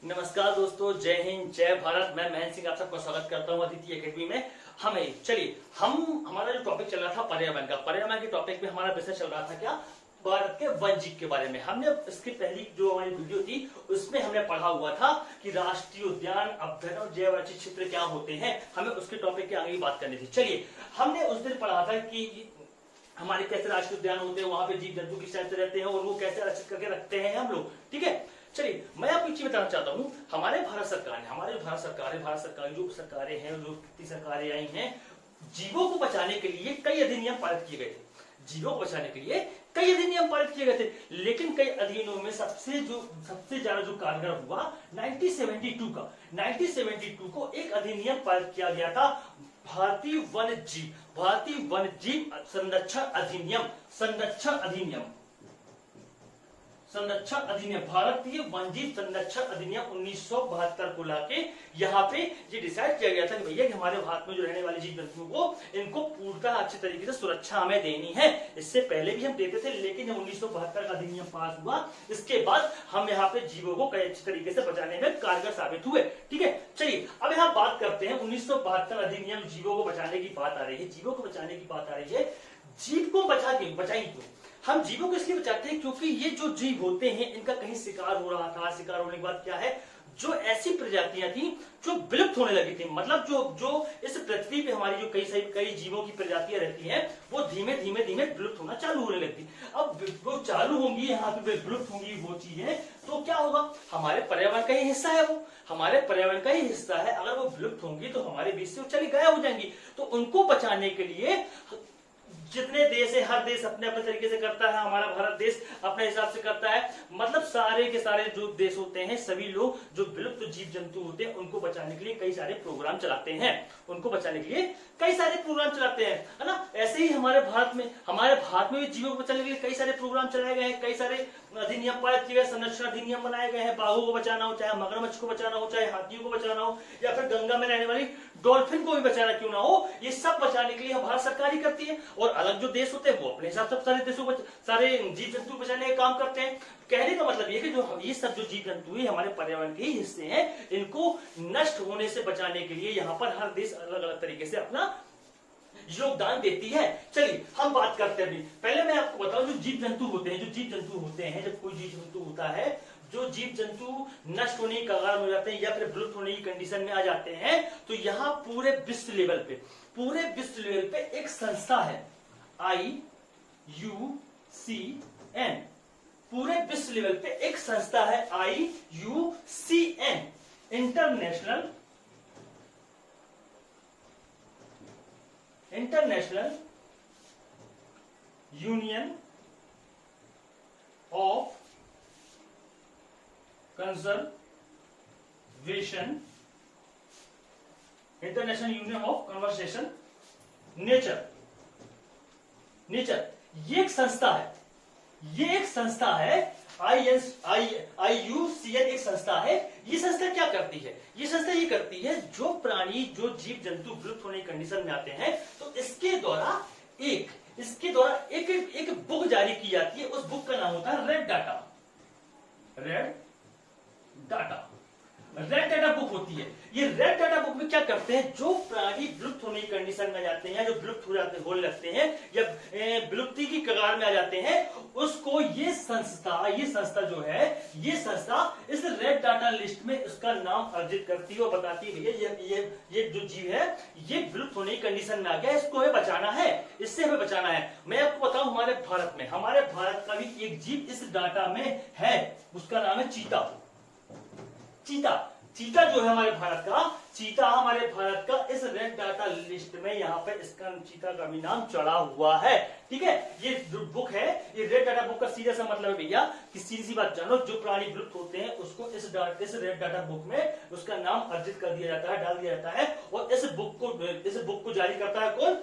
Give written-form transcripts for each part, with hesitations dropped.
नमस्कार दोस्तों, जय हिंद, जय भारत। मैं महेंद्र सिंह आप सबका स्वागत करता हूं अदिति एकेडमी में। चलिए हमारा जो टॉपिक चल रहा था पर्यावरण का, पर्यावरण के टॉपिक में हमारा विषय चल रहा था क्या, भारत के वन जीव के बारे में। हमने इसकी पहली जो हमारी वीडियो थी उसमें हमने पढ़ा हुआ था कि राष्ट्रीय उद्यान, अभ्यारण्य और जैव वैचित्र क्षेत्र क्या होते हैं। हमें उसके टॉपिक के आगे बात करनी थी। चलिए, हमने उस दिन पढ़ा था कि हमारे कैसे राष्ट्रीय उद्यान होते हैं, वहां पे जीव जंतु किस टाइप से रहते हैं और वो कैसे रक्षित करके रखते हैं हम लोग। ठीक है, चलिए मैं आपको एक चीज बताना चाहता हूँ। हमारे भारत सरकार ने, हमारे भारत सरकार जो सरकारें हैं, जो कितनी सरकारें आई हैं, जीवों को बचाने के लिए कई अधिनियम पारित किए गए थे। जीवों को बचाने के लिए कई अधिनियम पारित किए गए थे, लेकिन कई अधिनियमों में सबसे ज्यादा जो कारगर हुआ 1972 का। 1972 को एक अधिनियम पारित किया गया था, भारतीय वन्य जीव संरक्षण अधिनियम। भारतीय वन्यजीव संरक्षण अधिनियम 1972 को लाके यहाँ पे ये डिसाइड किया गया था कि भैया हमारे भारत में जो रहने वाले जीव जंतुओं को इनको पूर्णतः अच्छे तरीके से सुरक्षा हमें देनी है। इससे पहले भी हम देते थे, लेकिन जब 1972 का अधिनियम पास हुआ, इसके बाद हम यहाँ पे जीवों को कई अच्छे तरीके से बचाने में कारगर साबित हुए। ठीक है, चलिए अब यहाँ बात करते हैं 1972 अधिनियम। जीवों को बचाने की बात आ रही है, जीव को बचाएंगे क्यों? हम जीवों को इसलिए बचाते हैं क्योंकि ये जो जीव होते हैं इनका कहीं शिकार हो रहा था। शिकार होने के बाद क्या है, जो ऐसी प्रजातियां थी जो विलुप्त होने लगी थी, मतलब जो इस पृथ्वी पे हमारी जो कई जीवों की प्रजातियां रहती हैं, वो धीमे धीमे विलुप्त होना चालू होने लगती। अब वो चालू होंगी, यहाँ पे विलुप्त होंगी वो चीजें, तो क्या होगा, हमारे पर्यावरण का ही हिस्सा है, वो हमारे पर्यावरण का ही हिस्सा है। अगर वो विलुप्त होंगी तो हमारे बीच से वो चली गायब हो जाएंगी। तो उनको बचाने के लिए जितने देश है, हर देश अपने अपने तरीके से करता है। हमारा भारत देश अपने हिसाब से करता है, मतलब सारे के सारे जो देश होते हैं, सभी लोग जो विलुप्त जीव जंतु होते हैं उनको बचाने के लिए कई सारे प्रोग्राम चलाते हैं। है ना। ऐसे ही हमारे भारत में भी जीवों को बचाने के लिए कई सारे प्रोग्राम चलाए गए हैं, कई सारे अधिनियम पारित किए गए, संरक्षण अधिनियम बनाए गए हैं। बाघों को बचाना हो, चाहे मगरमच्छ को बचाना हो, चाहे हाथियों को बचाना हो, या फिर गंगा में रहने वाली डॉल्फिन को भी बचाना क्यों ना हो, ये सब बचाने के लिए भारत सरकार ही करती है। और अलग जो देश होते हैं वो अपने हिसाब से सारे जीव जंतु बचाने का काम करते हैं। कहने का मतलब ये कि जो ये सब जो जीव जंतु है हमारे पर्यावरण के ही हिस्से हैं, इनको नष्ट होने से बचाने के लिए यहाँ पर हर देश अलग अलग तरीके से अपना योगदान देती है। चलिए हम बात करते हैं। पहले मैं आपको बताऊं, जो जीव जंतु होते हैं, जब कोई जीव जंतु होता है, जो जीव जंतु नष्ट होने की कगार में हो जाते हैं या फिर विलुप्त होने की कंडीशन में आ जाते हैं, तो यहाँ पूरे विश्व लेवल पे एक संस्था है, IUCN। पूरे विश्व लेवल पे एक संस्था है IUCN, international union of conservation, nature. ये एक संस्था है, IUCN एक संस्था है। ये संस्था क्या करती है? ये संस्था ये करती है, जो प्राणी, जो जीव जंतु विलुप्त होने की कंडीशन में आते हैं, तो इसके द्वारा एक बुक जारी की जाती है। उस बुक का नाम होता है रेड डाटा बुक होती है। ये रेड डाटा बुक में क्या करते हैं, जो प्राणी विलुप्त होने की कंडीशन में जाते हैं, जो विलुप्त होने लगते हैं या विलुप्ति की कगार में आ जाते हैं, उसको ये संस्था इस रेड डाटा लिस्ट में उसका नाम अर्जित करती है और बताती है भैया ये जो जीव है ये विलुप्त होने की कंडीशन में आ गया, इसको हमें बचाना है, इससे हमें बचाना है। मैं आपको बताऊं, हमारे भारत का भी एक जीव इस डाटा में है, उसका नाम है चीता जो है हमारे भारत का इस रेड डाटा लिस्ट में यहाँ पे इसका चीता का भी नाम चढ़ा हुआ है। ठीक है, ये जो बुक है, ये रेड डाटा बुक का सीधा सा मतलब है भैया कि सीधी सी बात जानो, जो प्राणी विलुप्त होते हैं उसको इस रेड डाटा बुक में उसका नाम अर्जित कर दिया जाता है, डाल दिया जाता है। और इस बुक को जारी करता है कौन?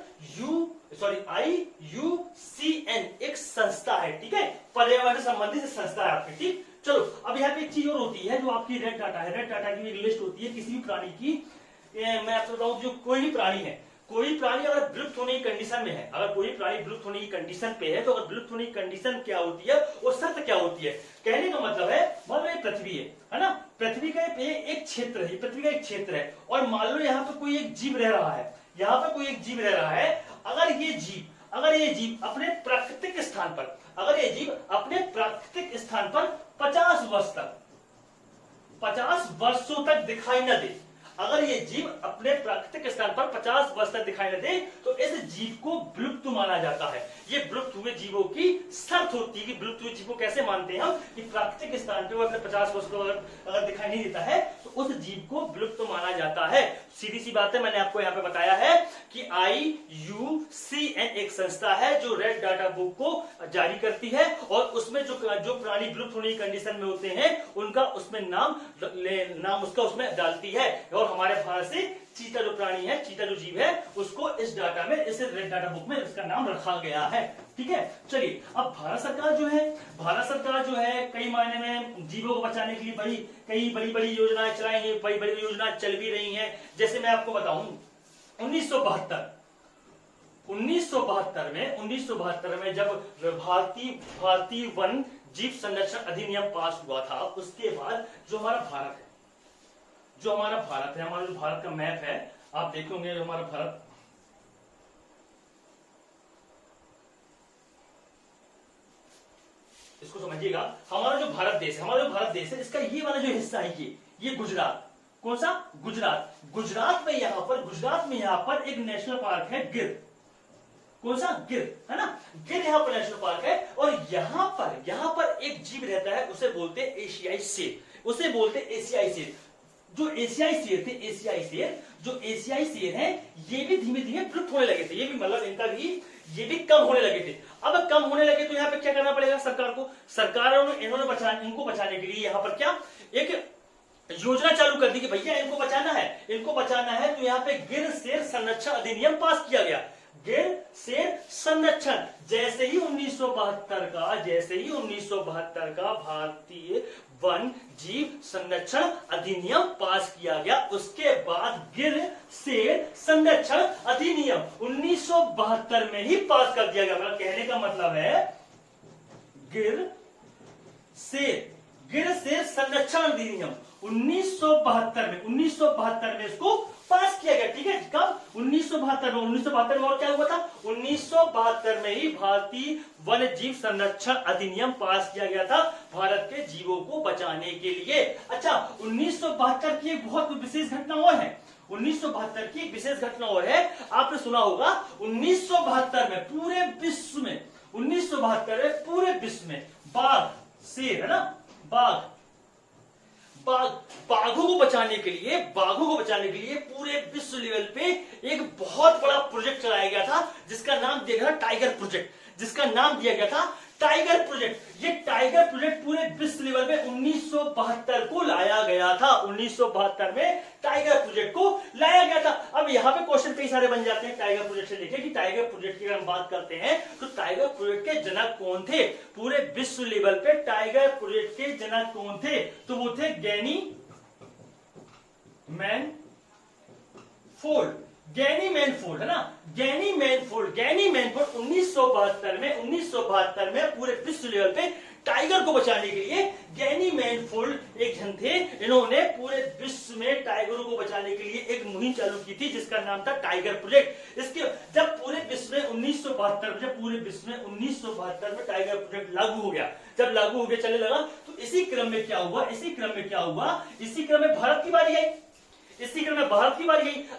IUCN एक संस्था है। ठीक है, पर्यावरण से संबंधित संस्था है आपकी। ठीक, चलो अब यहाँ पे एक चीज और होती है, जो आपकी रेड डाटा है। रेड डाटा की एक लिस्ट होती है किसी भी प्राणी की। मैं आपको बताऊं, जो कोई भी प्राणी है, कोई प्राणी अगर विलुप्त होने की कंडीशन में है, अगर कोई प्राणी विलुप्त होने की कंडीशन पे है, तो अगर विलुप्त होने की कंडीशन क्या होती है और शर्त क्या होती है? कहने का मतलब है, मान लो ये पृथ्वी है ना, पृथ्वी का ये क्षेत्र है, पृथ्वी का एक क्षेत्र है, और मान लो यहाँ पे कोई एक जीव रह रहा है, यहाँ पे कोई एक जीव रह रहा है। अगर ये जीव अपने प्राकृतिक स्थान पर, अगर ये जीव अपने प्राकृतिक स्थान पर 50 वर्ष तक, 50 वर्षों तक दिखाई न दे, अगर ये जीव अपने प्राकृतिक स्थान पर 50 वर्ष तक दिखाई न दे, तो इस जीव को विलुप्त माना जाता है। ये विलुप्त हुए जीवों की शर्त होती है कि विलुप्त हुए जीव को कैसे मानते हैं हम, कि प्राकृतिक स्थान पे वो अपने 50 वर्ष को अगर दिखाई नहीं देता है तो उस जीव को विलुप्त माना जाता है। सीधी सी बात है, मैंने आपको यहाँ पे बताया है कि IUCN एक संस्था है जो रेड डाटा बुक को जारी करती है, और उसमें जो प्राणी विलुप्त होने की कंडीशन में होते हैं उनका उसमें नाम उसका उसमें डालती है। और हमारे भारत से चीता जो प्राणी है, चीता जो जीव है, उसको इस डाटा में, इस रेड डाटा बुक में इसका नाम रखा गया है। ठीक है, चलिए अब भारत सरकार जो है कई मायने में जीवों को बचाने के लिए कई बड़ी बड़ी योजनाएं चलाई हैं, बड़ी बड़ी योजनाएं चल भी रही हैं। जैसे मैं आपको बताऊं 1972 में जब भारतीय वन जीव संरक्षण अधिनियम पास हुआ था, उसके बाद जो हमारा भारत है, हमारा जो भारत का मैप है, आप देखोगे हमारा भारत, इसको समझिएगा, हमारा जो भारत देश है, इसका ये वाला जो हिस्सा है, ये गुजरात, कौन सा? गुजरात में यहाँ पर एक नेशनल पार्क है, गिर। कौन सा? गिर, है ना? गिर यहाँ पर नेशनल पार्क है, और यहाँ पर एक जीव रहता है, उसे बोलते हैं एशियाई शेर। जो एशियाई शेर है, ये भी धीमे धीमे विलुप्त होने लगे थे, ये भी मतलब ये भी कम होने लगे थे। अब कम होने लगे तो यहाँ पे क्या करना पड़ेगा सरकार को? इनको बचाने के लिए यहाँ पर क्या एक योजना चालू कर दी कि भैया इनको बचाना है, तो यहाँ पे गिर शेर संरक्षण अधिनियम पास किया गया। गिर शेर संरक्षण, जैसे ही 1972 का भारतीय वन जीव संरक्षण अधिनियम पास किया गया, उसके बाद गिर शेर संरक्षण अधिनियम 1972 में ही पास कर दिया गया। मतलब कहने का मतलब है गिर शेर संरक्षण अधिनियम 1972 में इसको पास किया गया। ठीक है, कब? 1972 में। और क्या हुआ था? 1972 में ही भारतीय वन जीव संरक्षण अधिनियम पास किया गया था, भारत के जीवों को बचाने के लिए। अच्छा, 1972 की एक बहुत विशेष घटना और है। 1972 की एक विशेष घटना और है, आपने सुना होगा 1972 में पूरे विश्व में बाघ, शेर, है ना, बाघों को बचाने के लिए पूरे विश्व लेवल पे एक बहुत बड़ा प्रोजेक्ट चलाया गया था, जिसका नाम दिया गया था टाइगर प्रोजेक्ट। ये टाइगर प्रोजेक्ट पूरे विश्व लेवल पे 1972 को लाया गया था। 1972 में टाइगर प्रोजेक्ट को लाया गया था। अब यहाँ पे क्वेश्चन कई सारे बन जाते हैं टाइगर प्रोजेक्ट से लेके, कि टाइगर प्रोजेक्ट की अगर हम बात करते हैं तो टाइगर प्रोजेक्ट के जनक कौन थे? पूरे विश्व लेवल पे टाइगर प्रोजेक्ट के जनक कौन थे? तो वो थे गैनी मैनफोल्ड, है ना, गैनी मैनफोल्ड 1972 में पूरे विश्व लेवल पे टाइगर को बचाने के लिए गैनी मैनफोल्ड एक जन थे। इन्होंने पूरे विश्व में टाइगरों को बचाने के लिए एक मुहिम चालू की थी, जिसका नाम था टाइगर प्रोजेक्ट। इसके जब पूरे विश्व में 1972 में टाइगर प्रोजेक्ट लागू हो गया, चलने लगा, तो इसी क्रम में क्या हुआ? इसी क्रम में भारत की बारी आई।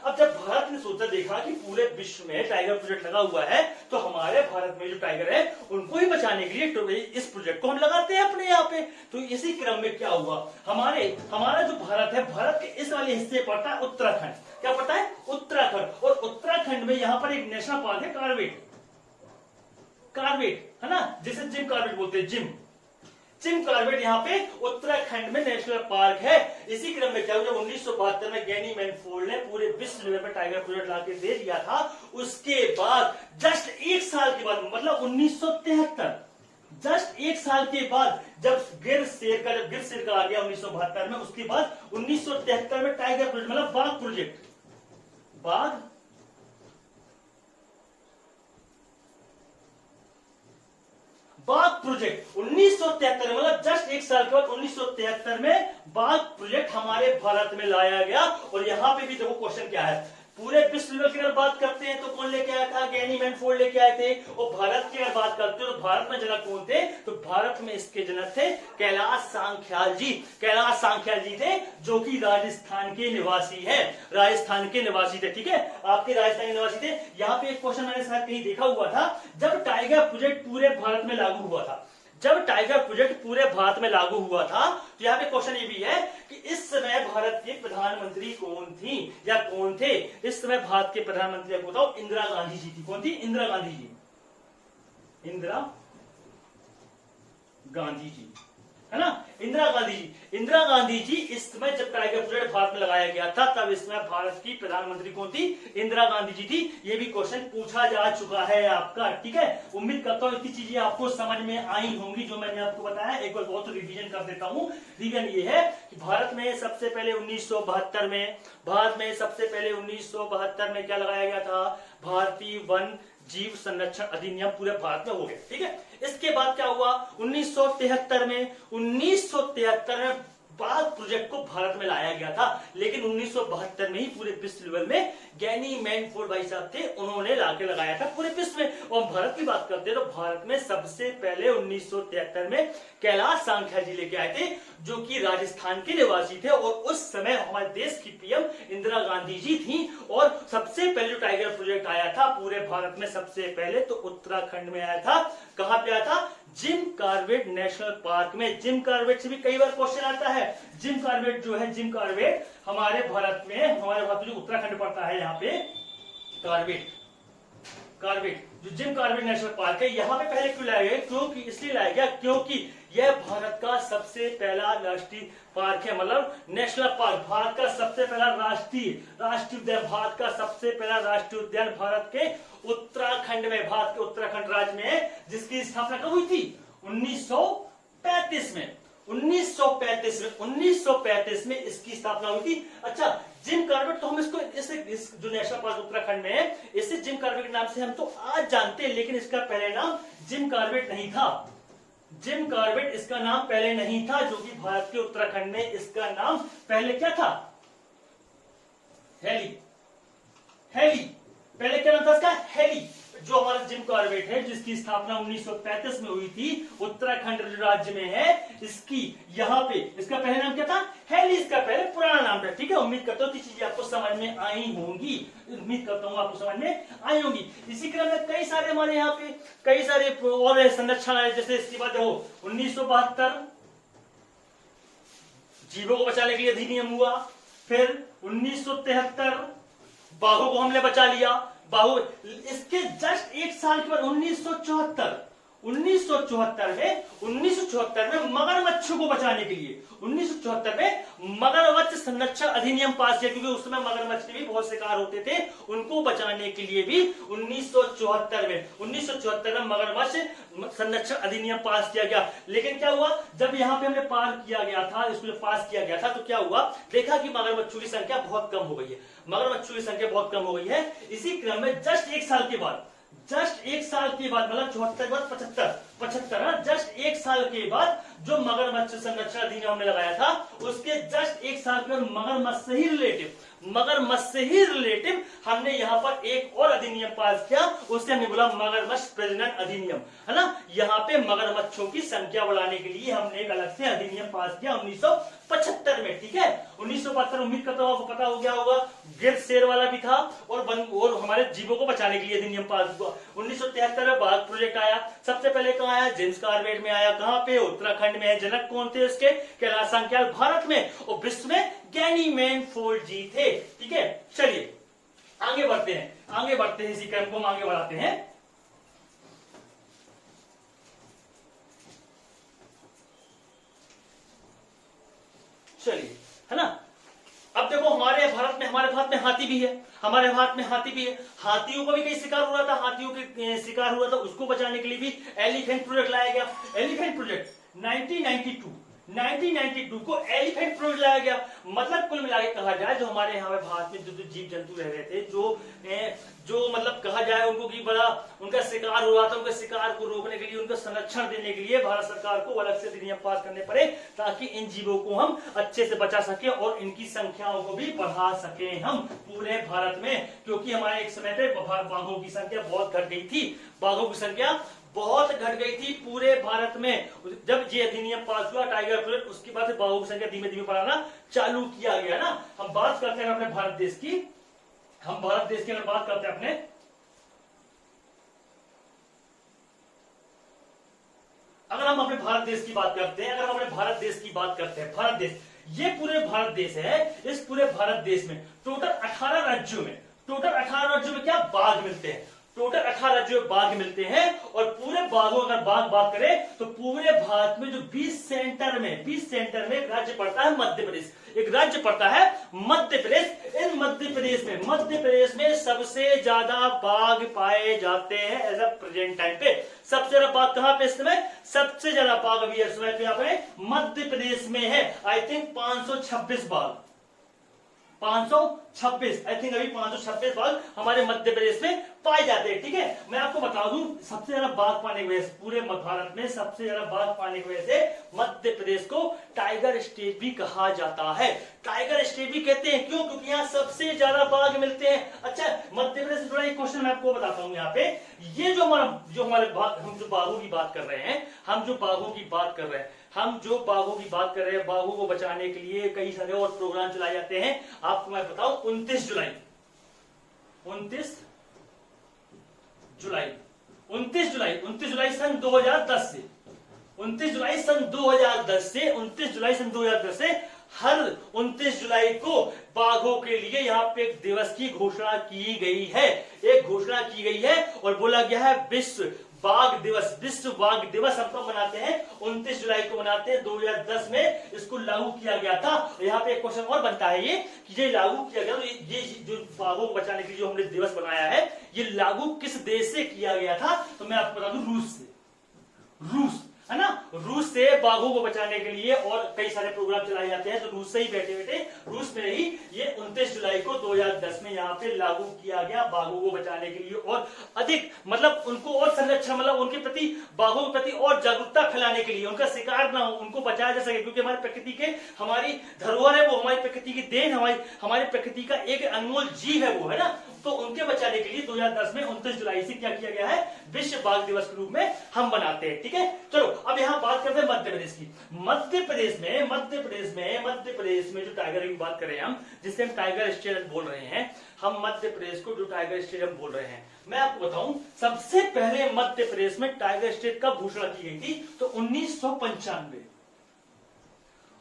अब जब भारत ने सोचा, देखा कि पूरे विश्व में टाइगर प्रोजेक्ट लगा हुआ है, तो हमारे भारत में जो टाइगर है उनको ही बचाने के लिए तो इस प्रोजेक्ट को हम लगाते हैं अपने यहाँ पे। तो इसी क्रम में क्या हुआ, हमारा जो भारत है, भारत के इस वाले हिस्से पड़ता है उत्तराखंड। क्या पड़ता है? उत्तराखंड। और उत्तराखंड में यहाँ पर एक नेशनल पार्क है कार्बेट, है ना, जिसे जिम कार्बेट बोलते हैं, जिम कार्बेट यहाँ पे उत्तराखंड में नेशनल पार्क है। इसी क्रम में क्या हुआ, जब 1972 में गैनी मैनफोल्ड ने पूरे विश्व लेवल पर टाइगर प्रोजेक्ट लाके दे दिया था, उसके बाद जस्ट एक साल के बाद, मतलब 1973, जस्ट एक साल के बाद जब गिर शेर का आ गया 1972 में, उसके बाद 1973 में टाइगर प्रोजेक्ट मतलब बाघ प्रोजेक्ट 1973 मतलब जस्ट एक साल के बाद 1973 में बाघ प्रोजेक्ट हमारे भारत में लाया गया। और यहां पे भी देखो क्वेश्चन क्या है, पूरे विश्व लेवल की अगर बात करते हैं तो कौन लेके आया था, गैनी मैनफोल्ड लेके आए थे। और भारत की अगर बात करते हो तो भारत में जनक कौन थे, तो भारत में इसके जनक थे कैलाश सांख्याल जी। कैलाश सांख्याल जी थे जो कि राजस्थान के निवासी है, राजस्थान के निवासी थे। ठीक है, आपके राजस्थान के निवासी थे। यहाँ पे एक क्वेश्चन मैंने शायद कहीं देखा हुआ था, जब टाइगर प्रोजेक्ट पूरे भारत में लागू हुआ था, जब टाइगर प्रोजेक्ट पूरे भारत में लागू हुआ था, तो यहाँ पे क्वेश्चन ये भी है कि इस समय भारत के प्रधानमंत्री कौन थी या कौन थे। इस समय भारत के प्रधानमंत्री आपको बताओ, इंदिरा गांधी जी थी। कौन थी? इंदिरा गांधी जी, इंदिरा गांधी जी, है ना, इंदिरा गांधी जी। इंदिरा गांधी जी इस समय जब टाइगर प्रोजेक्ट भारत में लगाया गया था, तब इस समय भारत की प्रधानमंत्री कौन थी? इंदिरा गांधी जी थी। ये भी क्वेश्चन पूछा जा चुका है आपका। ठीक है, उम्मीद करता हूं इतनी चीजें आपको समझ में आई होंगी जो मैंने आपको बताया। एक बार बहुत रिवीजन कर देता हूं। रीजन ये है कि भारत में सबसे पहले 1972 में, भारत में सबसे पहले 1972 में क्या लगाया गया था? भारतीय वन जीव संरक्षण अधिनियम पूरे भारत में हो गया। ठीक है, इसके बाद क्या हुआ? 1973 में, 1973 में बाघ प्रोजेक्ट को भारत में लाया गया था, लेकिन 1972 में ही पूरे विश्व लेवल में गैनी मैनफोर्ड भाई साहब थे, उन्होंने लाके लगाया था पूरे विश्व में। और भारत की बात करते हैं तो भारत में सबसे पहले 1973 में कैलाश सांख्या जी लेके आए थे जो कि राजस्थान के निवासी थे। और उस समय हमारे देश की पीएम इंदिरा गांधी जी थी। और सबसे पहले जो टाइगर प्रोजेक्ट आया था पूरे भारत में, सबसे पहले तो उत्तराखंड में आया था। कहां पे आया था? जिम कॉर्बेट नेशनल पार्क में। जिम कॉर्बेट से भी कई बार क्वेश्चन आता है। जिम कॉर्बेट जो है, जिम कॉर्बेट हमारे भारत में, हमारे भारत में जो उत्तराखंड पड़ता है, यहाँ पे कॉर्बेट, कॉर्बेट जो जिम कॉर्बेट नेशनल पार्क है, यहाँ पे पहले क्यों लाया गया? क्योंकि इसलिए लाया गया क्योंकि यह भारत का सबसे पहला राष्ट्रीय पार्क है, मतलब नेशनल पार्क। भारत का सबसे पहला राष्ट्रीय उद्यान, भारत का सबसे पहला राष्ट्रीय उद्यान भारत के उत्तराखंड में, भारत के उत्तराखंड राज्य में है, जिसकी स्थापना कब हुई थी? 1935 में। 1935 में इसकी स्थापना हुई थी। अच्छा, जिम कॉर्बेट तो हम इसको इस जो नेशनल पार्क उत्तराखंड में है, इसे जिम कॉर्बेट के नाम से हम तो आज जानते हैं, लेकिन इसका पहले नाम जिम कॉर्बेट नहीं था। जिम कॉर्बेट इसका नाम पहले नहीं था, जो कि भारत के उत्तराखंड में इसका नाम पहले क्या था? हेली। हेली पहले क्या नाम था इसका? हेली। जो हमारा जिम कॉर्बेट है, जिसकी स्थापना 1935 में हुई थी, उत्तराखंड राज्य में है, इसकी यहाँ पे इसका पहले नाम क्या था? हेली। इसका पहले पुराना नाम था। ठीक है, उम्मीद करता हूँ कि चीजें आपको समझ में आई होंगी, उम्मीद करता हूँ आपको समझ में आई होंगी। इसी क्रम में कई सारे हमारे यहाँ पे कई सारे और संरक्षण आए, जैसे इसकी बात हो 1972 जीवों को बचाने के लिए अधिनियम हुआ। फिर 1973 बाघों को हमने बचा लिया। बाहु इसके जस्ट एक साल के बाद 1974 में मगरमच्छों को बचाने के लिए 1974 में मगरमच्छ संरक्षण अधिनियम पास किया, क्योंकि उस समय मगरमच्छ के भी बहुत शिकार होते थे, उनको बचाने के लिए भी 1974 में मगरमच्छ संरक्षण अधिनियम पास किया गया। लेकिन क्या हुआ, जब यहाँ पे हमने पार किया गया था, इसको पास किया गया था, तो क्या हुआ, देखा कि मगरमच्छों की संख्या बहुत कम हो गई है, मगरमच्छों की संख्या बहुत कम हो गई है। इसी क्रम में जस्ट एक साल के बाद मतलब 74 के बाद 75 जस्ट एक साल के बाद जो मगरमच्छ संरक्षण अधिनियम हमने लगाया था, उसके जस्ट एक साल के बाद मगरमच्छ से ही रिलेटिव हमने यहाँ पर एक और अधिनियम पास किया, उससे हमने बोला मगरमच्छ प्रजनन अधिनियम, है ना। यहाँ पे मगरमच्छों की संख्या बढ़ाने के लिए हमने एक अलग से अधिनियम पास किया 1975 में। ठीक है, 1975 उम्मीद करता हूँ आपको पता हो गया होगा। गिर शेर वाला भी था और हमारे जीवों को बचाने के लिए अधिनियम पास हुआ। 1973 में बाघ प्रोजेक्ट आया। सबसे पहले कहाँ आया? जिम कॉर्बेट में आया। कहाँ पे? उत्तराखंड में। जनक कौन थे उसके? कैलाश सांख्याल भारत में, और विश्व में गैनी मैनफोल्ड जी थे। ठीक है, चलिए आगे बढ़ते हैं, इसी क्रम को हम आगे बढ़ाते हैं। चलिए, है ना। अब देखो हमारे भारत में हाथी भी है, हाथियों का भी कई शिकार हो रहा था, हाथियों के शिकार हुआ था, उसको बचाने के लिए भी एलिफेंट प्रोजेक्ट लाया गया। एलिफेंट प्रोजेक्ट 1992 को एलिफेंट प्रोज लाया गया। मतलब कुल मिला के कहा जाए जो हमारे यहाँ पे भारत में जो जीव जंतु रह रहे थे, जो मतलब कहा जाए उनको कि बड़ा उनका शिकार हो रहा था, उनके शिकार को रोकने के लिए, उनका संरक्षण देने के लिए भारत सरकार को अलग से नियम पास करने पड़े ताकि इन जीवों को हम अच्छे से बचा सके और इनकी संख्याओं को भी बढ़ा सके हम पूरे भारत में। क्योंकि हमारे एक समय पे बाघों की संख्या बहुत घट गई थी, बाघों की संख्या बहुत घट गई थी पूरे भारत में। जब ये अधिनियम पास हुआ टाइगर प्रोजेक्ट, उसके बाद बाघों की संख्या धीमे धीमे बढ़ाना चालू किया गया ना। हम बात करते हैं अपने भारत देश की, हम भारत देश की अगर बात करते हैं अपने, अगर हम अपने भारत देश की बात करते हैं, अगर हम अपने भारत देश की बात करते हैं, भारत देश, ये पूरे भारत देश है। इस पूरे भारत देश में टोटल 18 राज्यों में, टोटल 18 राज्यों में क्या बाघ मिलते हैं, टोटल 18 राज्यों में बाघ मिलते हैं। और पूरे बाघों अगर बात करें तो पूरे भारत में जो 20 सेंटर में एक राज्य पड़ता है मध्य प्रदेश, एक राज्य पड़ता है मध्य प्रदेश। इन मध्य प्रदेश में सबसे ज्यादा बाघ पाए जाते हैं एज अ प्रेजेंट टाइम पे। सबसे ज्यादा बाघ कहां पे इस समय, सबसे ज्यादा बाघ अभी इस समय पे यहाँ पे मध्य प्रदेश में है। आई थिंक 526 बाघ, 526 आई थिंक अभी 526 बाघ हमारे मध्य प्रदेश में पाए जाते हैं। ठीक है, मैं आपको बता दूं सबसे ज्यादा बाघ पाने की वजह से, पूरे भारत में सबसे ज्यादा बाघ पाने की वजह से मध्य प्रदेश को टाइगर स्टेट भी कहा जाता है। टाइगर स्टेट भी कहते हैं, क्यों? क्योंकि यहाँ सबसे ज्यादा बाघ मिलते हैं। अच्छा, मध्य प्रदेश से जुड़ा एक क्वेश्चन मैं आपको बताता हूँ यहाँ पे। ये जो हमारे हम जो बाघों की बात कर रहे हैं, हम जो बाघों की बात कर रहे हैं, बाघों को बचाने के लिए कई सारे और प्रोग्राम चलाए जाते हैं। आपको मैं बताऊं 29 जुलाई सन 2010 से 29 जुलाई सन 2010 से हर 29 जुलाई को बाघों के लिए यहाँ पे एक दिवस की घोषणा की गई है, और बोला गया है विश्व बाघ दिवस हम कब मनाते हैं? 29 जुलाई को मनाते हैं। 2010 में इसको लागू किया गया था। यहाँ पे एक क्वेश्चन और बनता है ये कि ये लागू किया गया, तो ये जो बाघों को बचाने के लिए जो हमने दिवस बनाया है, ये लागू किस देश से किया गया था? तो मैं आपको बता दूं रूस है ना। रूस से बाघों को बचाने के लिए और कई सारे प्रोग्राम चलाए जाते हैं, तो रूस से ही बैठे रूस में ही ये 29 जुलाई को 2010 में यहाँ पे लागू किया गया बाघों को बचाने के लिए, और अधिक मतलब उनको और संरक्षण, मतलब उनके प्रति, बाघों के प्रति और जागरूकता फैलाने के लिए, उनका शिकार ना हो, उनको बचाया जा सके। क्योंकि हमारी प्रकृति के, हमारी धरोहर है वो, हमारी प्रकृति की देन, हमारी प्रकृति का एक अनमोल जीव है वो, है ना। तो उनके बचाने के लिए 2010 में 29 जुलाई से क्या किया गया है? विश्व बाघ दिवस के रूप में हम बनाते हैं। ठीक है, चलो अब यहाँ बात करते हैं मध्य प्रदेश की। मध्य प्रदेश में जो टाइगर की बात करें हम, जिसे हम टाइगर स्टेट बोल रहे हैं, हम मध्य प्रदेश को जो टाइगर स्टेट हम बोल रहे हैं, मैं आपको बताऊं सबसे पहले मध्य प्रदेश में टाइगर स्टेट कब घोषणा की गई थी? तो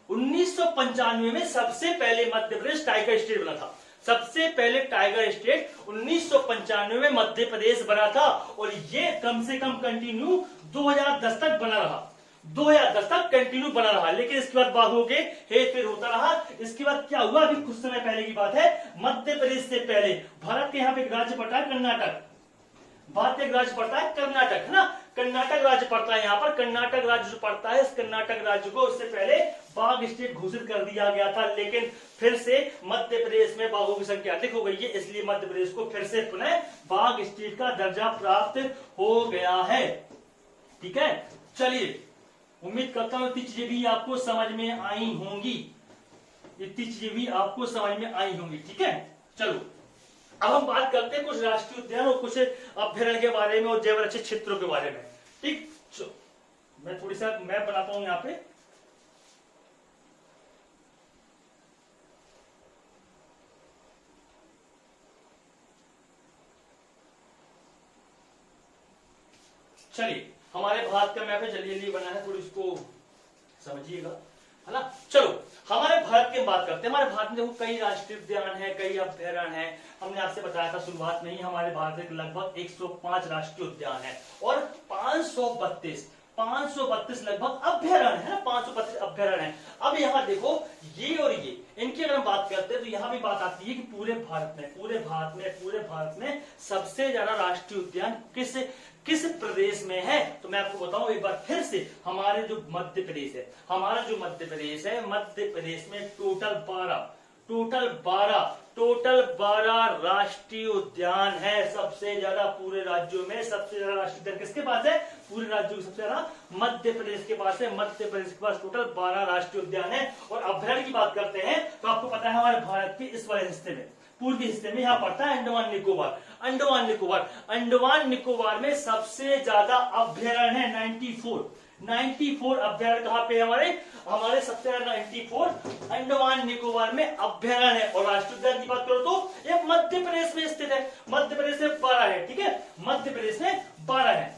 1995 में सबसे पहले मध्य प्रदेश टाइगर स्टेट बना था। सबसे पहले टाइगर स्टेट 1995 में मध्य प्रदेश बना था, और ये कम से कम कंटिन्यू 2010 तक बना रहा, 2010 तक कंटिन्यू बना रहा। लेकिन इसके बाद बाघों के हेर फेर होता रहा। इसके बाद क्या हुआ? अभी कुछ समय पहले की बात है, मध्य प्रदेश से पहले भारत के यहाँ पे एक राज्य पड़ता है कर्नाटक, भारत एक राज्य पड़ता है कर्नाटक, है ना। कर्नाटक राज्य पड़ता है यहाँ पर। कर्नाटक राज्य जो पड़ता है, इस कर्नाटक राज्य को उससे पहले बाघ स्टेट घोषित कर दिया गया था, लेकिन फिर से मध्य प्रदेश में बाघों की संख्या अधिक हो गई है, इसलिए मध्य प्रदेश को फिर से पुनः बाघ स्टेट का दर्जा प्राप्त हो गया है। ठीक है, चलिए, उम्मीद करता हूं इतनी चीजें भी आपको समझ में आई होंगी। ठीक है, चलो अब हम बात करते हैं कुछ राष्ट्रीय उद्यान और कुछ अभ्यारण्य के बारे में और जैव रक्षित क्षेत्रों के बारे में। ठीक, मैं थोड़ी सा मैप बनाता हूं यहाँ पे। चलिए, हमारे भारत का मैप है, जल्दी बना है, थोड़ी इसको समझिएगा, है ना। चलो, हमारे भारत की बात करते हैं। हमारे भारत में देखो कई राष्ट्रीय उद्यान है, कई अभ्यारण्य है। हमने आपसे बताया था शुरुआत में ही, हमारे भारत में लगभग 105 राष्ट्रीय उद्यान है और 532 लगभग अभ्यारण्य है ना, 532 अभ्यारण्य है। अब यहाँ देखो, ये और ये, इनकी अगर हम बात करते हैं तो यहाँ भी बात आती है कि पूरे भारत में सबसे ज्यादा राष्ट्रीय उद्यान किस प्रदेश में है? तो मैं आपको बताऊं एक बार फिर से, हमारे जो मध्य प्रदेश है, हमारा जो मध्य प्रदेश है, मध्य प्रदेश में टोटल 12 राष्ट्रीय उद्यान है। सबसे ज्यादा पूरे राज्यों में सबसे ज्यादा राष्ट्रीय उद्यान किसके पास है? पूरे राज्यों में सबसे ज्यादा मध्य प्रदेश के पास है। मध्य प्रदेश के पास टोटल 12 राष्ट्रीय उद्यान है। और अभ्यारण्य की बात करते हैं तो आपको पता है हमारे भारत के इस वाले हिस्से में, पूर्वी हिस्से में यहाँ पड़ता है अंडमान निकोबार। अंडमान निकोबार में सबसे ज्यादा अभ्यारण्य है 94 अभ्यारण्य कहां पे हमारे सबसे ज्यादा 94 अंडमान निकोबार में अभ्यारण्य है। और राष्ट्रीय उद्यान की बात करो तो ये मध्य प्रदेश में स्थित है। मध्य प्रदेश में 12 है, ठीक है, मध्य प्रदेश में 12 है।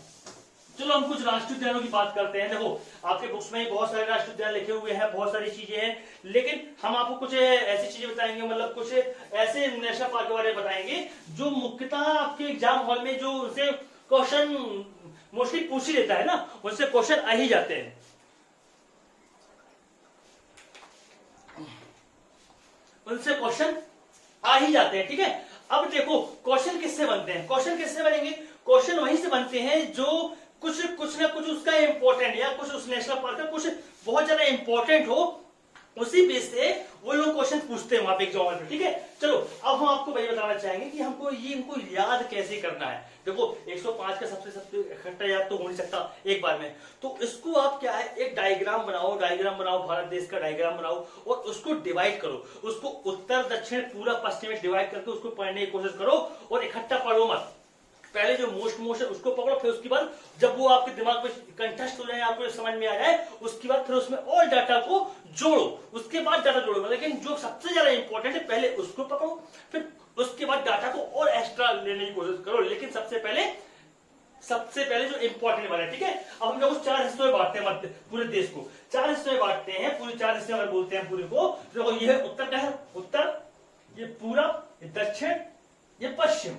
चलो हम कुछ राष्ट्रीय उद्यानों की बात करते हैं। देखो आपके बुक्स में बहुत सारे राष्ट्रीय उद्यान लिखे हुए हैं, बहुत सारी चीजें हैं, लेकिन हम आपको कुछ ऐसी चीजें बताएंगे, मतलब कुछ ऐसे नेशनल पार्क के बारे में बताएंगे जो मुख्यतः आपके एग्जाम हॉल में जो उनसे क्वेश्चन मोस्टली पूछ ही लेता है ना, उनसे क्वेश्चन आ ही जाते हैं। ठीक है। अब देखो क्वेश्चन किससे बनते हैं? क्वेश्चन वहीं से बनते हैं जो कुछ ना कुछ उसका इंपॉर्टेंट या कुछ उस नेशनल पार्क का कुछ बहुत ज्यादा इंपॉर्टेंट हो, उसी बेस से वो लोग क्वेश्चन पूछते हैं वहां पे एग्जाम में। ठीक है, चलो अब हम आपको वही बताना चाहेंगे कि हमको इनको याद कैसे करना है। देखो 105 का सबसे इकट्ठा याद तो हो नहीं सकता एक बार में, तो इसको आप क्या है, एक डायग्राम बनाओ, भारत देश का डायग्राम बनाओ और उसको डिवाइड करो, उसको उत्तर दक्षिण पूरा पश्चिम में डिवाइड करके उसको पढ़ने की कोशिश करो और इकट्ठा पढ़ो मत। पहले जो मोस्ट है उसको पकड़ो, फिर उसके बाद जब वो आपके दिमाग में कंठस्थ हो जाए, आपको समझ में आ जाए, उसके बाद फिर उसमें और डाटा को जोड़ो, उसके बाद डाटा जोड़ो। लेकिन जो सबसे ज्यादा इंपॉर्टेंट है पहले उसको पकड़ो, फिर उसके बाद डाटा को और एक्स्ट्रा लेने की कोशिश करो, लेकिन सबसे पहले जो इंपॉर्टेंट वाला है। ठीक है, अब हम लोग 4 हिस्सों में बांटते हैं पूरे देश को, 4 हिस्सों में बांटते हैं, पूरे 4 हिस्से अगर बोलते हैं पूरे को। देखो ये है उत्तर का है, उत्तर, ये पूरब, ये दक्षिण, ये पश्चिम,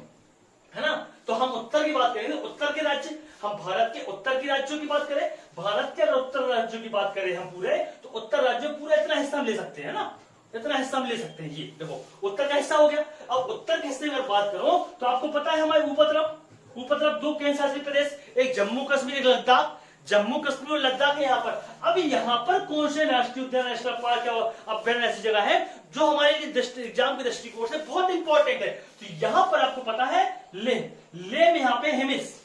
है ना। तो हम उत्तर की बात करेंगे, उत्तर के राज्य, हम भारत के उत्तर के राज्यों की बात करें, भारत के उत्तर राज्यों की बात करें हम पूरे, तो उत्तर राज्यों पूरा इतना हिस्सा हम ले सकते हैं ना, इतना हिस्सा हम ले सकते हैं। ये देखो उत्तर का हिस्सा हो गया। अब उत्तर के हिस्से में अगर बात करो तो आपको पता है हमारे ऊपर तरफ 2 केंद्र शासित प्रदेश, एक जम्मू कश्मीर, एक लद्दाख। जम्मू कश्मीर और लद्दाख है यहाँ पर। अब यहाँ पर कौन से राष्ट्रीय उद्यान, नेशनल पार्क या अभ्यारण्य ऐसी जगह है जो हमारे लिए एग्जाम के दृष्टिकोण से बहुत इंपॉर्टेंट है? तो यहाँ पर आपको पता है लेह में यहाँ पे हिमिस,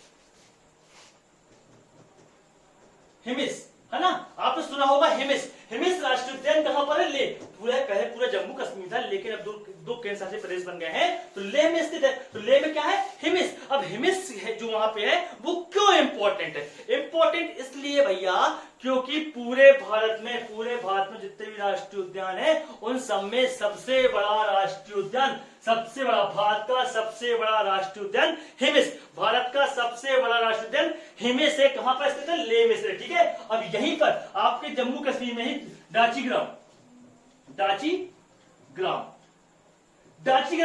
है ना, आपने सुना होगा हिमिस राष्ट्रीय उद्यान कहां पर है? लेह। पहले पूरा जम्मू कश्मीर था, लेकिन अब 2 केंद्र शासित प्रदेश बन गए हैं, तो लेह में स्थित है। तो लेह में क्या है? हिमिस। अब हिमिस है जो वहां पे है वो क्यों इंपॉर्टेंट है? इंपॉर्टेंट इसलिए भैया क्योंकि पूरे भारत में जितने भी राष्ट्रीय उद्यान है उन सब में सबसे बड़ा राष्ट्रीय उद्यान, भारत का सबसे बड़ा राष्ट्रीय उद्यान हिमिस, भारत का सबसे बड़ा राष्ट्रीय उद्यान हिमिस है। कहां पर स्थित है? लेह में स्थित। ठीक है, अब यहीं पर आपके जम्मू कश्मीर में ही दाचीग्राम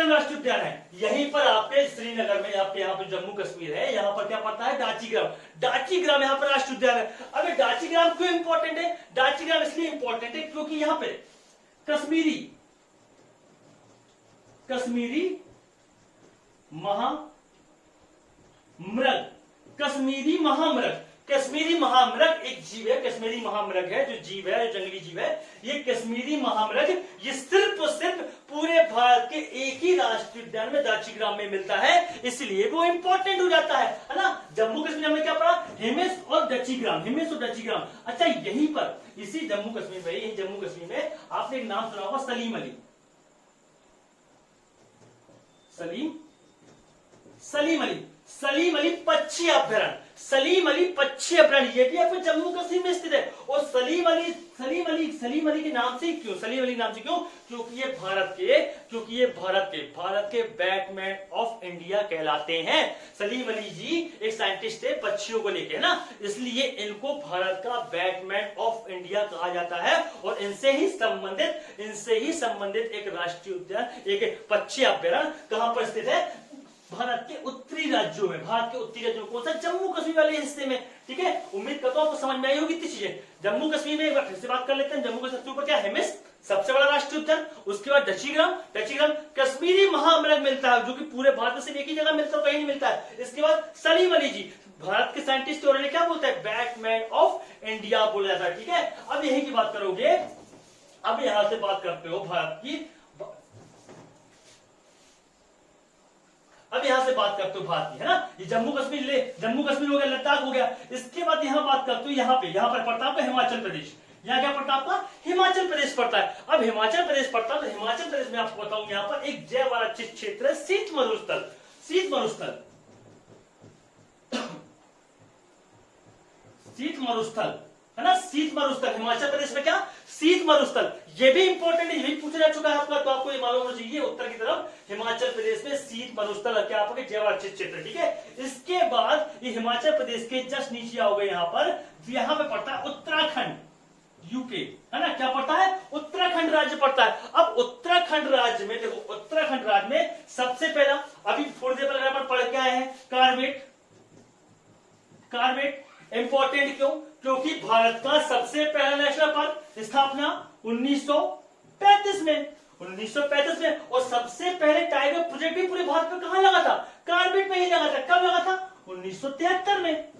राष्ट्रीय उद्यान है। यहीं पर आपके श्रीनगर में, आपके यहाँ पे जम्मू कश्मीर है, यहाँ पर क्या पड़ता है? दाचीग्राम यहाँ पर राष्ट्रीय उद्यान है। अब दाचीग्राम क्यों इंपॉर्टेंट है? दाचीग्राम इसलिए इंपॉर्टेंट है क्योंकि यहाँ पे कश्मीरी महामृग एक जीव है, कश्मीरी महामृग है, जो जंगली जीव है, ये कश्मीरी महामृग, ये सिर्फ और सिर्फ पूरे भारत के एक ही राष्ट्रीय उद्यान में दाचीग्राम में मिलता है, इसलिए वो इंपॉर्टेंट हो जाता है ना। जम्मू कश्मीर में क्या पड़ा? हिमिस और दाचीग्राम। अच्छा, यहीं पर इसी जम्मू कश्मीर में आपने एक नाम सुना होगा, सलीम अली पक्षी अभ्यारण्य, ये भी आपके जम्मू कश्मीर में स्थित है। और सलीम अली के नाम से क्यों? क्योंकि ये भारत के बैटमैन ऑफ इंडिया कहलाते हैं। सलीम अली जी एक साइंटिस्ट थे पक्षियों को लेके, है ना, इसलिए इनको भारत का बैटमैन ऑफ इंडिया कहा जाता है। और इनसे ही संबंधित एक राष्ट्रीय उद्यान, एक पक्षी अभ्यारण्य कहां पर स्थित है? भारत के उत्तरी राज्यों में, भारत के उत्तरी राज्यों में कौन सा, जम्मू कश्मीर वाले हिस्से में, ठीक है। उम्मीद करता हूं आपको समझ में आई होगी इतनी चीजें। जम्मू कश्मीर में एक बार फिर से बात कर लेते हैं। जम्मू कश्मीर सबसे ऊपर क्या है, हिमिस सबसे बड़ा राष्ट्रीय उद्यान, उसके बाद दक्षिग्राम, दक्षिग्राम कश्मीरी महामृग मिलता है जो कि पूरे भारत में सिर्फ एक ही जगह मिलता है, कहीं नहीं मिलता है। इसके बाद सलीम अली जी, भारत के साइंटिस्ट और क्या बोलते हैं, बैटमैन ऑफ इंडिया बोला जाता है, ठीक है। अब यही की बात करोगे, अब यहां से बात करते हो भारत की, अब यहां से बात करते हो भारत की, है ना। ये जम्मू कश्मीर ले, जम्मू कश्मीर हो गया, लद्दाख हो गया। इसके बाद यहां बात करते हो, यहां पर पड़ता है आपका हिमाचल प्रदेश। यहाँ क्या पड़ता है आपका, हिमाचल प्रदेश पड़ता है। अब हिमाचल प्रदेश पड़ता है तो हिमाचल प्रदेश में आपको बताऊं, यहाँ पर एक जैव आरक्षित क्षेत्र है, शीत मरुस्थल, शीत मरुस्थल, शीत मरुस्थल, है ना, शीत मरुस्थल। हिमाचल प्रदेश में क्या, शीत मरुस्थल। ये भी इंपॉर्टेंट है, ये भी पूछा जा चुका है आपका, तो आपको ये मालूम होना चाहिए। उत्तर की तरफ हिमाचल प्रदेश में शीत मरुस्थल क्या आपके जैव आरक्षित क्षेत्र, ठीक है। इसके बाद ये हिमाचल प्रदेश के जस्ट नीचे आओगे, यहाँ पे पड़ता है उत्तराखंड, यूके, है ना। क्या पड़ता है, उत्तराखंड राज्य पड़ता है। अब उत्तराखंड राज्य में देखो, उत्तराखंड राज्य में सबसे पहला, अभी थोड़ी देर पहले अपन पढ़ के आए हैं, कार्बेट। कार्बेट इंपॉर्टेंट क्यों, क्योंकि भारत का सबसे पहला नेशनल पार्क स्थापना 1935 में, 1935 में। और सबसे पहले टाइगर प्रोजेक्ट भी पूरे भारत में कहां लगा था, कार्बेट में ही लगा था। कब लगा था, 1973 में,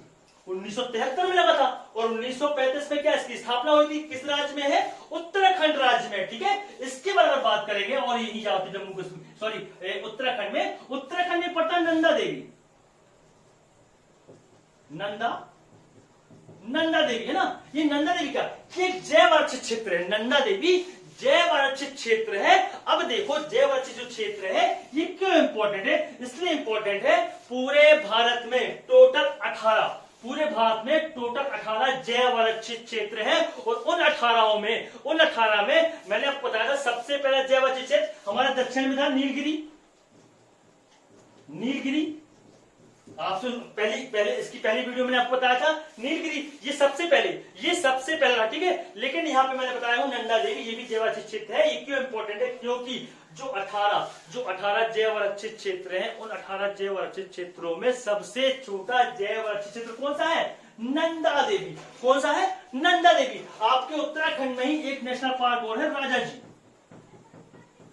1973 में लगा था। और 1935 में क्या इसकी स्थापना हुई थी, किस राज्य में है, उत्तराखंड राज्य में, ठीक है। इसके बारे में बात करेंगे। और यही जाते जम्मू कश्मीर, सॉरी उत्तराखंड में, उत्तराखंड में पड़ता नंदा देवी, नंदा देवी, है ना। ये नंदा देवी का ये जैव आरक्षित क्षेत्र है, नंदा देवी जैव आरक्षित क्षेत्र है। अब देखो जैव आरक्षित जो क्षेत्र है ये क्यों इंपॉर्टेंट है, इसलिए इंपॉर्टेंट है, पूरे भारत में टोटल 18, पूरे भारत में टोटल 18 जैव आरक्षित क्षेत्र है। और उन 18 में मैंने आपको बताया था सबसे पहला जैव आरक्षित क्षेत्र हमारा दक्षिण में था, नीलगिरी, नीलगिरी। आपसे पहले इसकी पहली वीडियो मैंने आपको बताया था नीलगिरी, ये सबसे पहले, ठीक है। लेकिन यहाँ पे मैंने बताया हूं नंदा देवी, ये भी जैव आरक्षित क्षेत्र है। ये क्यों इंपॉर्टेंट है, क्योंकि जो 18 जैव आरक्षित क्षेत्र हैं, उन 18 जैव आरक्षित क्षेत्रों में सबसे छोटा जैव आरक्षित क्षेत्र कौन सा है, नंदा देवी। कौन सा है, नंदा देवी। आपके उत्तराखंड में ही एक नेशनल पार्क और है,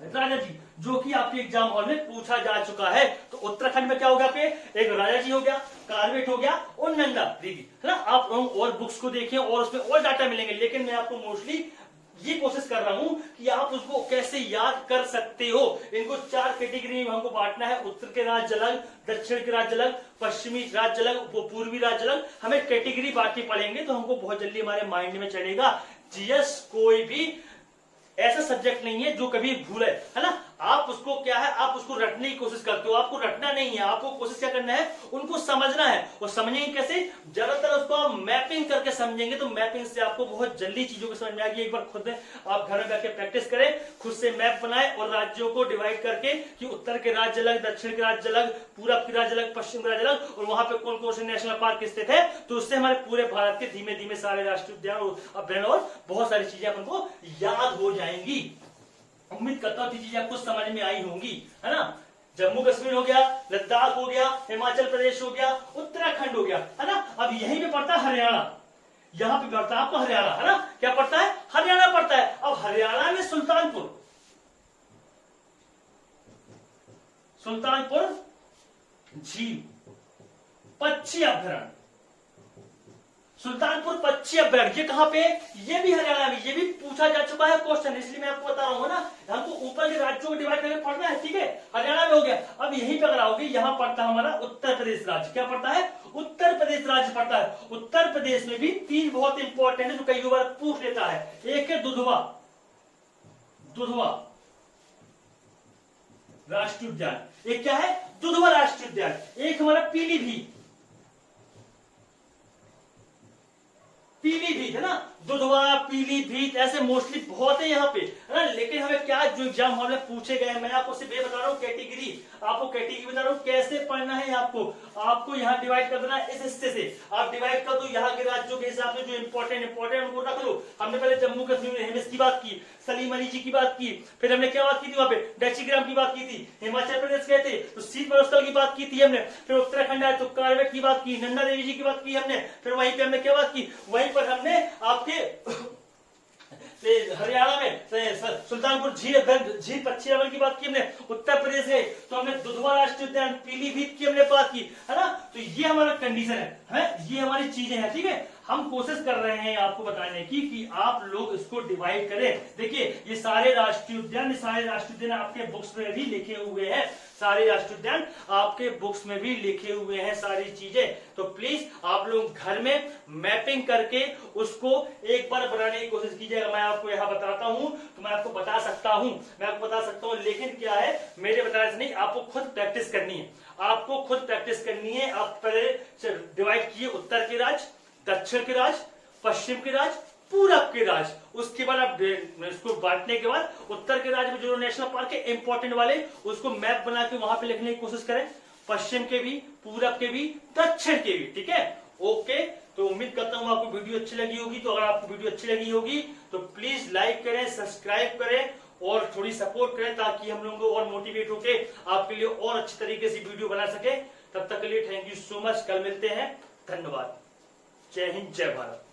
राजा जी, जो कि आपके एग्जाम हॉल में पूछा जा चुका है। तो उत्तराखंड में क्या हो गया, आपके एक राजा जी हो गया, कार्बेट हो गया और नंदा देवी, है ना। आप और बुक्स को देखें और उसमें और डाटा मिलेंगे, लेकिन मैं आपको मोस्टली ये कोशिश कर रहा हूं कि आप उसको कैसे याद कर सकते हो। इनको 4 कैटेगरी में हमको बांटना है, उत्तर के राज्य अलग, दक्षिण के राज्य अलग, पश्चिमी राज्य अलग, पूर्वी राज्य अलग। हमें कैटेगरी बांट के पढ़ेंगे तो हमको बहुत जल्दी हमारे माइंड में चलेगा। जीएस कोई भी ऐसा सब्जेक्ट नहीं है जो कभी भूले, है ना। आप उसको क्या है, आप उसको रटने की कोशिश करते हो, आपको रटना नहीं है, आपको कोशिश क्या करना है, उनको समझना है। और समझेंगे कैसे, ज्यादातर उसको आप मैपिंग करके समझेंगे, तो मैपिंग से आपको बहुत जल्दी चीजों को समझ में आएगी। एक बार खुद आप घर में बैठ के प्रैक्टिस करें, खुद से मैप बनाए और राज्यों को डिवाइड करके कि उत्तर के राज्य अलग, दक्षिण के राज्य अलग, पूरब के राज्य अलग, पश्चिम के राज्य अलग, और वहां पे कौन कौन से नेशनल पार्क स्थित है। तो उससे हमारे पूरे भारत के धीमे धीमे सारे राष्ट्रीय उद्यान, अभ्यारण्य और बहुत सारी चीजें हमको याद हो जाएंगी। उम्मीद करता हूं चीजें आपको समझ में आई होंगी, है ना। जम्मू कश्मीर हो गया, लद्दाख हो गया, हिमाचल प्रदेश हो गया, उत्तराखंड हो गया, है ना। अब यहीं पे पड़ता है हरियाणा, यहां पे पड़ता है आपको हरियाणा, है ना। क्या पड़ता है, हरियाणा पड़ता है। अब हरियाणा में सुल्तानपुर झील पक्षी अभ्यारण्य, सुल्तानपुर पक्षी अभ्यारण्य, ये कहां पे, ये भी हरियाणा में, ये भी पूछा जा चुका है क्वेश्चन, इसलिए मैं आपको बता रहा हूं ना। हमको ऊपर के राज्यों को डिवाइड करके पढ़ना है, ठीक है। हरियाणा में हो गया। अब यहीं पे अगर आओगे, यहां पड़ता है हमारा उत्तर प्रदेश राज्य। क्या पड़ता है, उत्तर प्रदेश राज्य पड़ता है। उत्तर प्रदेश में भी 3 बहुत इंपॉर्टेंट है जो कई बार पूछ लेता है। एक है दुधवा राष्ट्रीय उद्यान, एक क्या है, दुधवा राष्ट्रीय उद्यान। एक हमारा पीलीभीत, है ना। दुधवा, पीलीभीत, ऐसे मोस्टली बहुत है यहाँ पे, है ना। लेकिन हमें क्या जो एग्जाम हॉल में पूछे गए, मैं आपको सिर्फ ये बता रहा हूँ कैटेगरी, आपको कैटेगरी बता रहा हूँ कैसे पढ़ना है। आपको यहाँ डिवाइड कर देना है इस हिस्से से, आप डिवाइड कर दो यहाँ के राज्यों के हिसाब से, जो इंपॉर्टेंट उनको रख लो। हमने पहले जम्मू कश्मीर हिमिस की बात की, सलीम अली जी की बात की, फिर हमने क्या बात की थी वहां पे, डैचीग्राम की बात की थी, हिमाचल प्रदेश गए थे तो सीत बरोस्कल की बात की थी हमने, फिर उत्तराखंड आए तो कार्बेट की बात की, नंदा देवी जी की बात की हमने, फिर वहीं पे हमने क्या बात की, वहीं पर हमने आपके हरियाणा में सुल्तानपुर झील पक्षी रमन की बात की हमने, उत्तर प्रदेश है तो हमने दुधवा राष्ट्रीय उद्यान, पीलीभीत की हमने बात की, है ना। तो ये हमारा कंडीशन है, ये हमारी चीजें हैं, ठीक है। हम कोशिश कर रहे हैं आपको बताने की कि आप लोग इसको डिवाइड करें। देखिए ये सारे राष्ट्रीय उद्यान आपके बुक्स में भी लिखे हुए हैं, सारे राष्ट्रीय उद्यान आपके बुक्स में भी लिखे हुए हैं सारी चीजें। तो प्लीज आप लोग घर में मैपिंग करके उसको एक बार बनाने की कोशिश कीजिएगा। मैं आपको यहाँ बताता हूँ तो मैं आपको बता सकता हूँ, लेकिन क्या है, मेरे बताने से नहीं, आपको खुद प्रैक्टिस करनी है, आप पहले डिवाइड कीजिए उत्तर के राज्य, दक्षिण के राज्य, पश्चिम के राज्य, पूरब के राज्य। उसके बाद आप इसको बांटने के बाद उत्तर के राज्य में जो नेशनल पार्क है इंपॉर्टेंट वाले, उसको मैप बना के वहां पे लिखने की कोशिश करें, पश्चिम के भी, पूरब के भी, दक्षिण के भी, ठीक है। ओके, तो उम्मीद करता हूं आपको वीडियो अच्छी लगी होगी। तो अगर आपको वीडियो अच्छी लगी होगी तो प्लीज लाइक करें, सब्सक्राइब करें और थोड़ी सपोर्ट करें, ताकि हम लोगों को और मोटिवेट होके आपके लिए और अच्छी तरीके से वीडियो बना सके। तब तक के लिए थैंक यू सो मच, कल मिलते हैं, धन्यवाद, जय हिंद, जय भारत।